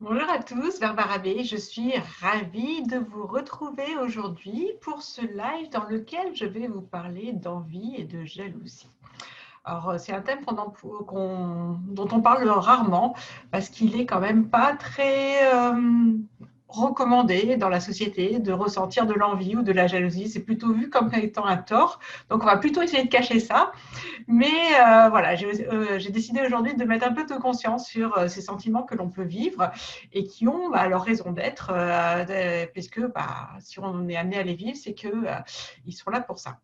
Bonjour à tous, Barbara B. Je suis ravie de vous retrouver aujourd'hui pour ce live dans lequel je vais vous parler d'envie et de jalousie. Alors, c'est un thème dont on parle rarement parce qu'il est quand même pas très recommandé dans la société de ressentir de l'envie ou de la jalousie. C'est plutôt vu comme étant un tort. Donc, on va plutôt essayer de cacher ça. Mais voilà, j'ai décidé aujourd'hui de mettre un peu de conscience sur ces sentiments que l'on peut vivre et qui ont leur raison d'être, puisque si on est amené à les vivre, c'est qu'ils sont là pour ça.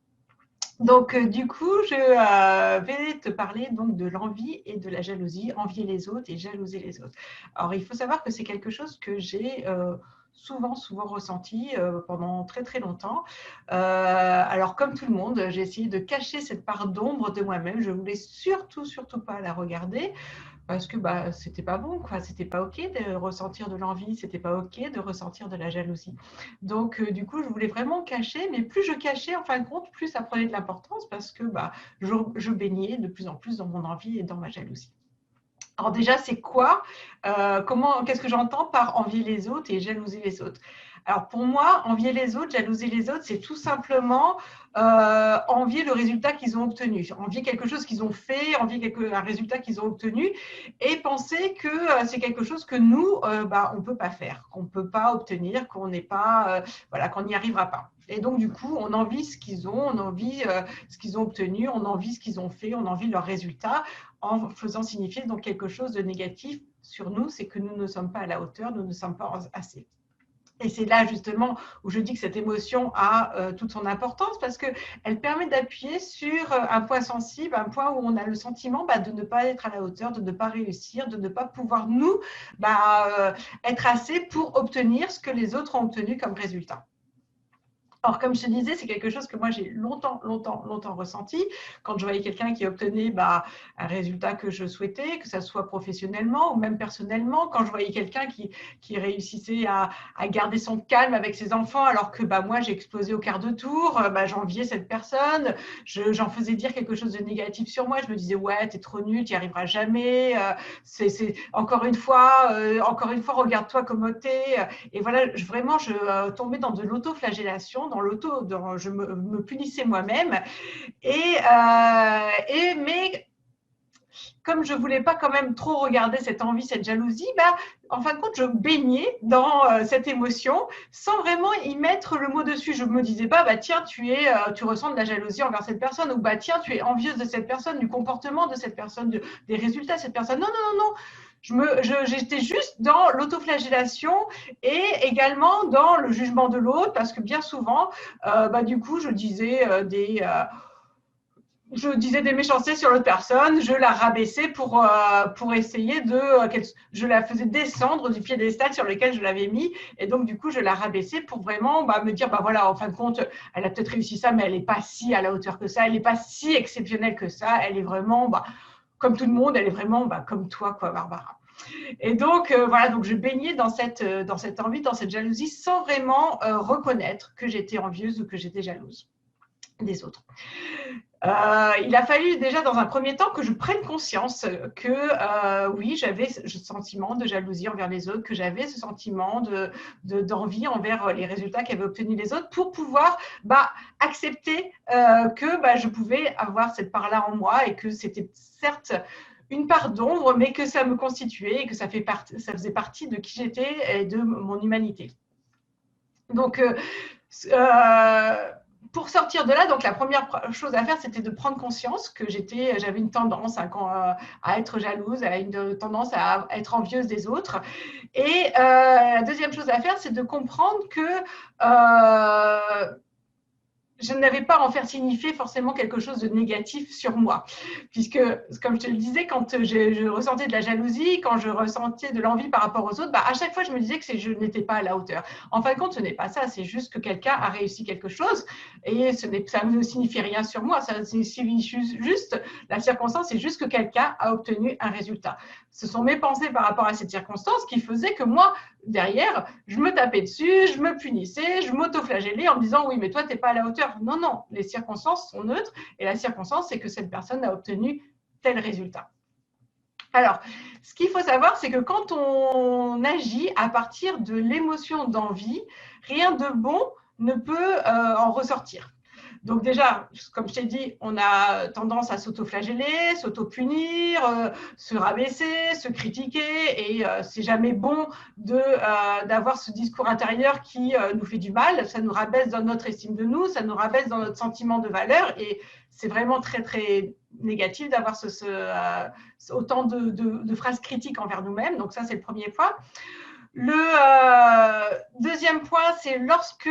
Donc, du coup, je vais te parler donc de l'envie et de la jalousie, envier les autres et jalouser les autres. Alors, il faut savoir que c'est quelque chose que j'ai souvent ressenti pendant très très longtemps. Alors, comme tout le monde, j'ai essayé de cacher cette part d'ombre de moi-même. Je voulais surtout pas la regarder parce que c'était pas bon, quoi. C'était pas ok de ressentir de l'envie, c'était pas ok de ressentir de la jalousie. Donc du coup, je voulais vraiment cacher, mais plus je cachais, en fin de compte, plus ça prenait de l'importance parce que je baignais de plus en plus dans mon envie et dans ma jalousie. Alors déjà, c'est quoi qu'est-ce que j'entends par envier les autres et jalouser les autres? Alors pour moi, envier les autres, jalouser les autres, c'est tout simplement envier le résultat qu'ils ont obtenu, envier quelque chose qu'ils ont fait, un résultat qu'ils ont obtenu et penser que c'est quelque chose que nous, on ne peut pas faire, qu'on ne peut pas obtenir, qu'on n'est pas, voilà, qu'on n'y arrivera pas. Et donc, du coup, on envie ce qu'ils ont, on envie ce qu'ils ont obtenu, on envie ce qu'ils ont fait, on envie leurs résultats en faisant signifier donc quelque chose de négatif sur nous, c'est que nous ne sommes pas à la hauteur, nous ne sommes pas assez. Et c'est là justement où je dis que cette émotion a toute son importance parce qu'elle permet d'appuyer sur un point sensible, un point où on a le sentiment de ne pas être à la hauteur, de ne pas réussir, de ne pas pouvoir nous être assez pour obtenir ce que les autres ont obtenu comme résultat. Alors, comme je te disais, c'est quelque chose que moi j'ai longtemps ressenti. Quand je voyais quelqu'un qui obtenait un résultat que je souhaitais, que ça soit professionnellement ou même personnellement, quand je voyais quelqu'un qui réussissait à garder son calme avec ses enfants, alors que moi j'ai explosé au quart de tour, j'enviais cette personne, j'en faisais dire quelque chose de négatif sur moi. Je me disais, ouais, t'es trop nul, t'y arriveras jamais. Encore une fois, regarde-toi comme t'es. Et voilà, vraiment, je tombais dans de l'autoflagellation, je me punissais moi-même. Mais comme je ne voulais pas quand même trop regarder cette envie, cette jalousie, en fin de compte, je baignais dans cette émotion sans vraiment y mettre le mot dessus. Je ne me disais pas, tiens, tu ressens de la jalousie envers cette personne, ou tiens, tu es envieuse de cette personne, du comportement de cette personne, des résultats de cette personne. Non. J'étais juste dans l'autoflagellation et également dans le jugement de l'autre, parce que bien souvent, du coup, je disais des méchancetés sur l'autre personne, je la rabaissais pour essayer je la faisais descendre du piédestal sur lequel je l'avais mis, et donc du coup je la rabaissais pour vraiment me dire, voilà, en fin de compte, elle a peut-être réussi ça, mais elle n'est pas si à la hauteur que ça, elle n'est pas si exceptionnelle que ça, elle est vraiment, comme tout le monde, elle est vraiment comme toi, quoi, Barbara. Et donc, voilà, donc je baignais dans cette envie, dans cette jalousie, sans vraiment reconnaître que j'étais envieuse ou que j'étais jalouse des autres. Il a fallu déjà dans un premier temps que je prenne conscience que oui, j'avais ce sentiment de jalousie envers les autres, que j'avais ce sentiment d'envie envers les résultats qu'avaient obtenus les autres pour pouvoir accepter que je pouvais avoir cette part-là en moi et que c'était certes une part d'ombre, mais que ça me constituait et que ça faisait partie de qui j'étais et de mon humanité. Donc, pour sortir de là, donc la première chose à faire, c'était de prendre conscience que j'avais une tendance à être jalouse, à une tendance à être envieuse des autres. Et la deuxième chose à faire, c'est de comprendre que je n'avais pas à en faire signifier forcément quelque chose de négatif sur moi. Puisque, comme je te le disais, quand je ressentais de la jalousie, quand je ressentais de l'envie par rapport aux autres, à chaque fois, je me disais que je n'étais pas à la hauteur. En fin de compte, ce n'est pas ça. C'est juste que quelqu'un a réussi quelque chose et ça ne signifie rien sur moi. Ça signifie juste, la circonstance, c'est juste que quelqu'un a obtenu un résultat. Ce sont mes pensées par rapport à cette circonstance qui faisaient que moi, derrière, je me tapais dessus, je me punissais, je m'autoflagellais en me disant oui, mais toi, tu n'es pas à la hauteur. Non, les circonstances sont neutres et la circonstance, c'est que cette personne a obtenu tel résultat. Alors, ce qu'il faut savoir, c'est que quand on agit à partir de l'émotion d'envie, rien de bon ne peut en ressortir. Donc déjà, comme je t'ai dit, on a tendance à s'auto-flageller, s'auto-punir, se rabaisser, se critiquer, et c'est jamais bon d'avoir ce discours intérieur qui nous fait du mal. Ça nous rabaisse dans notre estime de nous, ça nous rabaisse dans notre sentiment de valeur, et c'est vraiment très très négatif d'avoir autant de phrases critiques envers nous-mêmes. Donc ça, c'est le premier point. Le deuxième point, c'est lorsque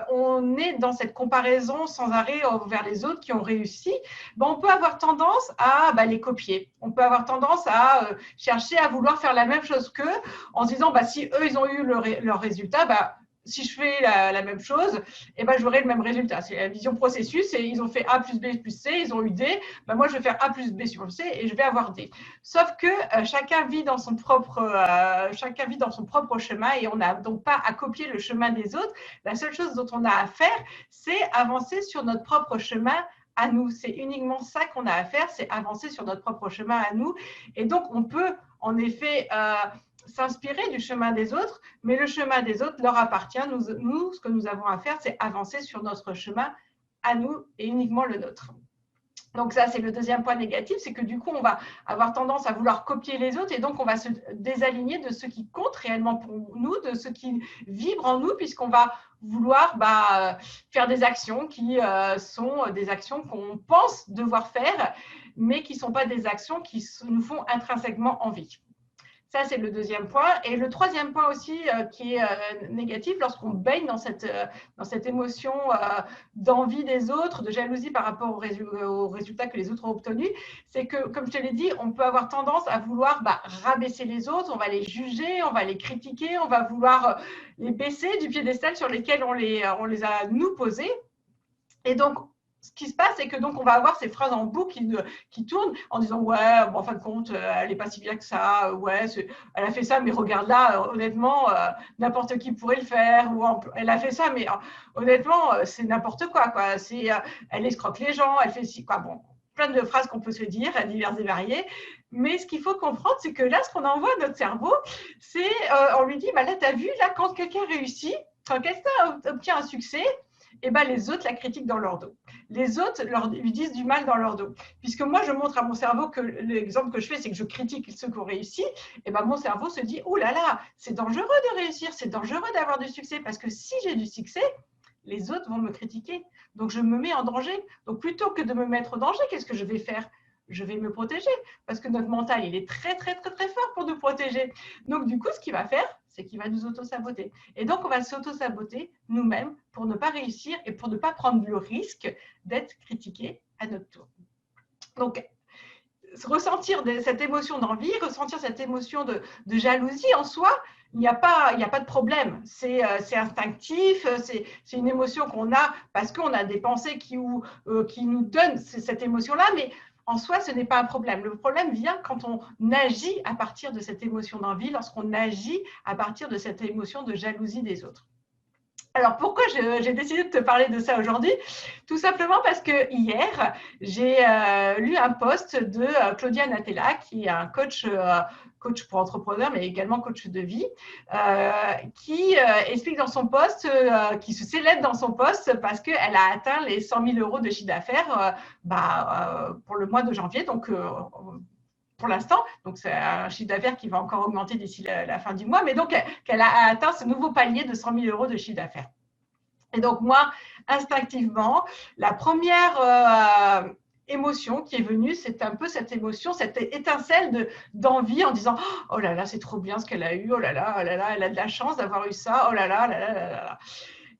on est dans cette comparaison sans arrêt vers les autres qui ont réussi, ben, on peut avoir tendance à les copier. On peut avoir tendance à chercher à vouloir faire la même chose qu'eux, en se disant si eux ils ont eu leur résultat, si je fais la même chose, j'aurai le même résultat. C'est la vision processus, et ils ont fait A plus B plus C, ils ont eu D, moi je vais faire A plus B sur C et je vais avoir D. Sauf que chacun vit dans son propre chemin, et on n'a donc pas à copier le chemin des autres. La seule chose dont on a à faire, c'est avancer sur notre propre chemin à nous. C'est uniquement ça qu'on a à faire, c'est avancer sur notre propre chemin à nous. Et donc on peut en effet s'inspirer du chemin des autres, mais le chemin des autres leur appartient. Nous, ce que nous avons à faire, c'est avancer sur notre chemin à nous et uniquement le nôtre. Donc ça, c'est le deuxième point négatif, c'est que du coup, on va avoir tendance à vouloir copier les autres, et donc on va se désaligner de ce qui compte réellement pour nous, de ce qui vibre en nous, puisqu'on va vouloir faire des actions qui sont des actions qu'on pense devoir faire, mais qui ne sont pas des actions qui nous font intrinsèquement envie. Ça, c'est le deuxième point. Et le troisième point aussi qui est négatif, lorsqu'on baigne dans cette émotion d'envie des autres, de jalousie par rapport aux résultats que les autres ont obtenus, c'est que, comme je te l'ai dit, on peut avoir tendance à vouloir rabaisser les autres, on va les juger, on va les critiquer, on va vouloir les baisser du piédestal sur lesquels on les a nous posés. Et donc, ce qui se passe, c'est que donc on va avoir ces phrases en boucle qui tournent en disant ouais, en fin de compte, elle n'est pas si bien que ça, ouais, elle a fait ça, mais regarde là, honnêtement, n'importe qui pourrait le faire, ou elle a fait ça, mais honnêtement, c'est n'importe quoi, elle escroque les gens, elle fait ci, quoi, bon, plein de phrases qu'on peut se dire, diverses et variées. Mais ce qu'il faut comprendre, c'est que là, ce qu'on envoie à notre cerveau, c'est, on lui dit, là, tu as vu, là, quand quelqu'un réussit, quand quelqu'un obtient un succès, les autres la critiquent dans leur dos. Les autres lui disent du mal dans leur dos. Puisque moi, je montre à mon cerveau que l'exemple que je fais, c'est que je critique ceux qui ont réussi, mon cerveau se dit, oh là là, c'est dangereux de réussir, c'est dangereux d'avoir du succès, parce que si j'ai du succès, les autres vont me critiquer. Donc, je me mets en danger. Donc, plutôt que de me mettre en danger, qu'est-ce que je vais faire ? Je vais me protéger, parce que notre mental, il est très, très, très, très fort pour nous protéger. Donc, du coup, ce qu'il va faire, c'est qu'il va nous auto-saboter. Et donc, on va s'auto-saboter nous-mêmes pour ne pas réussir et pour ne pas prendre le risque d'être critiqué à notre tour. Donc, ressentir cette émotion d'envie, ressentir cette émotion de jalousie en soi, il n'y a pas de problème. C'est instinctif, c'est une émotion qu'on a parce qu'on a des pensées qui nous donnent cette émotion-là, mais en soi, ce n'est pas un problème. Le problème vient quand on agit à partir de cette émotion d'envie, lorsqu'on agit à partir de cette émotion de jalousie des autres. Alors, pourquoi j'ai décidé de te parler de ça aujourd'hui? Tout simplement parce que hier, j'ai lu un post de Claudia Natella, qui est un coach pour entrepreneurs, mais également coach de vie, qui explique dans son post, qui se célèbre dans son post parce qu'elle a atteint les 100 000 euros de chiffre d'affaires pour le mois de janvier. Donc, pour l'instant, donc c'est un chiffre d'affaires qui va encore augmenter d'ici la fin du mois, mais donc qu'elle a atteint ce nouveau palier de 100 000 euros de chiffre d'affaires. Et donc moi, instinctivement, la première émotion qui est venue, c'est un peu cette émotion, cette étincelle d'envie en disant « Oh là là, c'est trop bien ce qu'elle a eu, oh là là, elle a de la chance d'avoir eu ça, oh là là, là là là là ».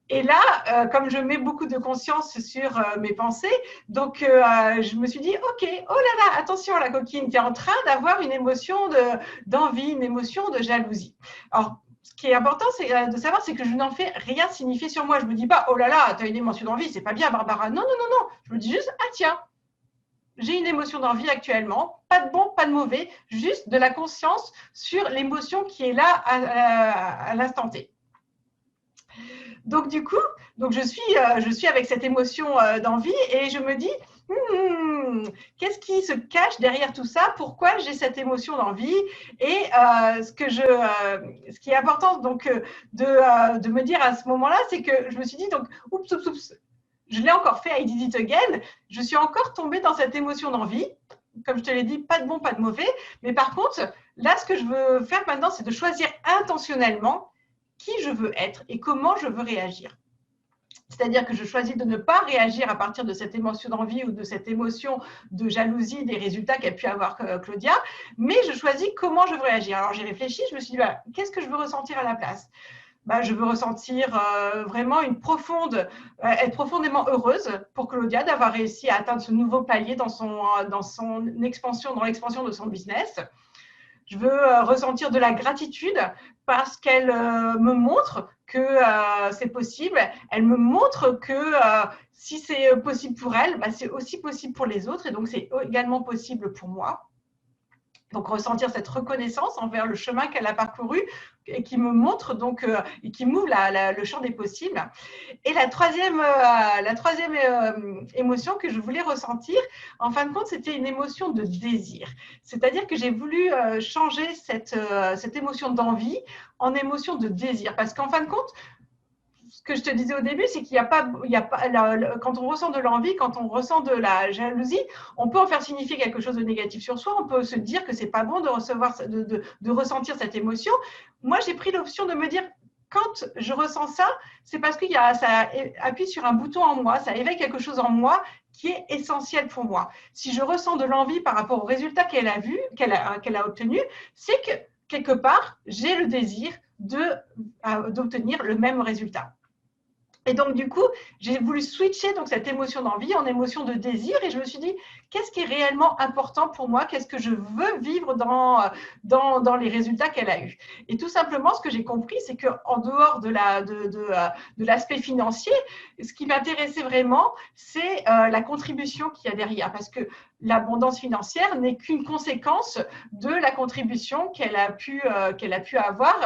Et là, comme je mets beaucoup de conscience sur mes pensées, donc je me suis dit, ok, oh là là, attention la coquine, tu es en train d'avoir une émotion d'envie, une émotion de jalousie. Alors, ce qui est important de savoir, c'est que je n'en fais rien signifier sur moi. Je ne me dis pas, oh là là, tu as une émotion d'envie, c'est pas bien Barbara. Non, non, non, non. Je me dis juste, ah tiens, j'ai une émotion d'envie actuellement, pas de bon, pas de mauvais, juste de la conscience sur l'émotion qui est là à l'instant T. Donc du coup, je suis avec cette émotion d'envie et je me dis, qu'est-ce qui se cache derrière tout ça? Pourquoi j'ai cette émotion d'envie? Et ce qui est important donc de me dire à ce moment-là, c'est que je me suis dit donc oups, oups, oups, je l'ai encore fait, I did it again. Je suis encore tombée dans cette émotion d'envie. Comme je te l'ai dit, pas de bon, pas de mauvais. Mais par contre, là, ce que je veux faire maintenant, c'est de choisir intentionnellement qui je veux être et comment je veux réagir. C'est-à-dire que je choisis de ne pas réagir à partir de cette émotion d'envie ou de cette émotion de jalousie des résultats qu'a pu avoir Claudia, mais je choisis comment je veux réagir. Alors j'ai réfléchi, je me suis dit, bah, qu'est-ce que je veux ressentir à la place? Bah, je veux ressentir vraiment être profondément heureuse pour Claudia d'avoir réussi à atteindre ce nouveau palier dans l'expansion de son business. Je veux ressentir de la gratitude parce qu'elle me montre que c'est possible. Elle me montre que si c'est possible pour elle, bah, c'est aussi possible pour les autres et donc c'est également possible pour moi. Donc ressentir cette reconnaissance envers le chemin qu'elle a parcouru et qui me montre donc et qui m'ouvre le champ des possibles. Et la troisième émotion que je voulais ressentir, en fin de compte, c'était une émotion de désir. C'est-à-dire que j'ai voulu changer cette émotion d'envie en émotion de désir. Parce qu'en fin de compte, ce que je te disais au début, c'est qu'il n'y a pas, quand on ressent de l'envie, quand on ressent de la jalousie, on peut en faire signifier quelque chose de négatif sur soi. On peut se dire que c'est pas bon de ressentir cette émotion. Moi, j'ai pris l'option de me dire, quand je ressens ça, c'est parce que ça appuie sur un bouton en moi, ça éveille quelque chose en moi qui est essentiel pour moi. Si je ressens de l'envie par rapport au résultat qu'elle a obtenu, c'est que quelque part, j'ai le désir d'obtenir le même résultat. Et donc, du coup, j'ai voulu switcher donc, cette émotion d'envie en émotion de désir et je me suis dit, qu'est-ce qui est réellement important pour moi? Qu'est-ce que je veux vivre dans les résultats qu'elle a eus? Et tout simplement, ce que j'ai compris, c'est qu'en dehors de l'aspect financier, ce qui m'intéressait vraiment, c'est la contribution qu'il y a derrière. Parce que l'abondance financière n'est qu'une conséquence de la contribution qu'elle a pu avoir,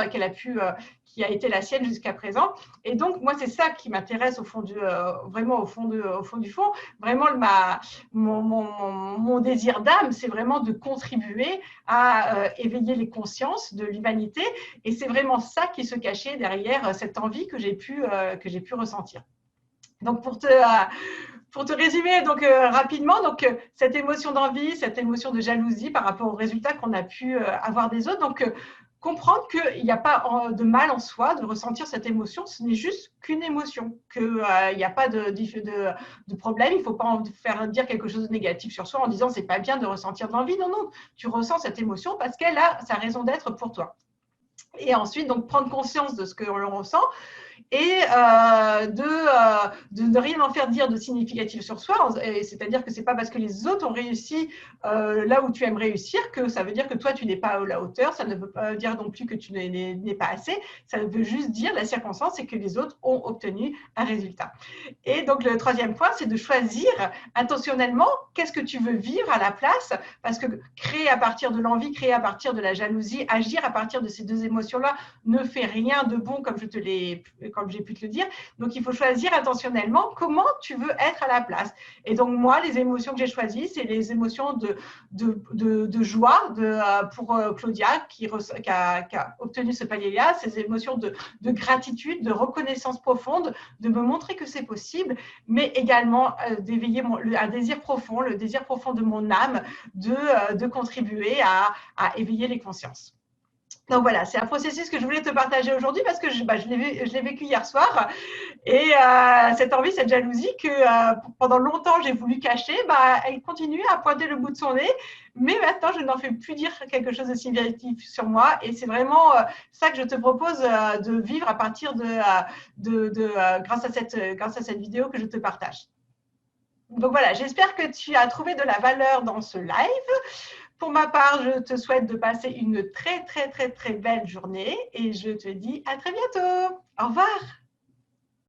qui a été la sienne jusqu'à présent. Et donc, moi, c'est ça qui m'intéresse vraiment au fond du fond. Vraiment, mon désir d'âme, c'est vraiment de contribuer à éveiller les consciences de l'humanité. Et c'est vraiment ça qui se cachait derrière cette envie que j'ai pu ressentir. Donc, pour te résumer donc, rapidement, donc, cette émotion d'envie, cette émotion de jalousie par rapport aux résultats qu'on a pu avoir des autres. Donc, comprendre qu'il n'y a pas de mal en soi de ressentir cette émotion, ce n'est juste qu'une émotion, qu'il n'y a pas de problème, il ne faut pas en faire dire quelque chose de négatif sur soi en disant c'est pas bien de ressentir de l'envie. Non, non, tu ressens cette émotion parce qu'elle a sa raison d'être pour toi. Et ensuite, donc, prendre conscience de ce que l'on ressent et de ne rien en faire dire de significatif sur soi. C'est-à-dire que ce n'est pas parce que les autres ont réussi là où tu aimes réussir que ça veut dire que toi, tu n'es pas à la hauteur. Ça ne veut pas dire non plus que tu n'es pas assez. Ça veut juste dire, la circonstance, c'est que les autres ont obtenu un résultat. Et donc, le troisième point, c'est de choisir intentionnellement qu'est-ce que tu veux vivre à la place, parce que créer à partir de l'envie, créer à partir de la jalousie, agir à partir de ces deux émotions-là ne fait rien de bon, comme j'ai pu te le dire. Donc, il faut choisir intentionnellement comment tu veux être à la place. Et donc, moi, les émotions que j'ai choisies, c'est les émotions de joie pour Claudia qui a obtenu ce palier-là, ces émotions de gratitude, de reconnaissance profonde, de me montrer que c'est possible, mais également d'éveiller un désir profond, le désir profond de mon âme de contribuer à éveiller les consciences. Donc voilà, c'est un processus que je voulais te partager aujourd'hui parce que je l'ai vécu hier soir. Et cette envie, cette jalousie que pendant longtemps j'ai voulu cacher, elle continue à pointer le bout de son nez. Mais maintenant, je n'en fais plus dire quelque chose de significatif sur moi. Et c'est vraiment ça que je te propose de vivre à partir grâce à cette vidéo que je te partage. Donc voilà, j'espère que tu as trouvé de la valeur dans ce live. Pour ma part, je te souhaite de passer une très, très, très, très belle journée et je te dis à très bientôt. Au revoir.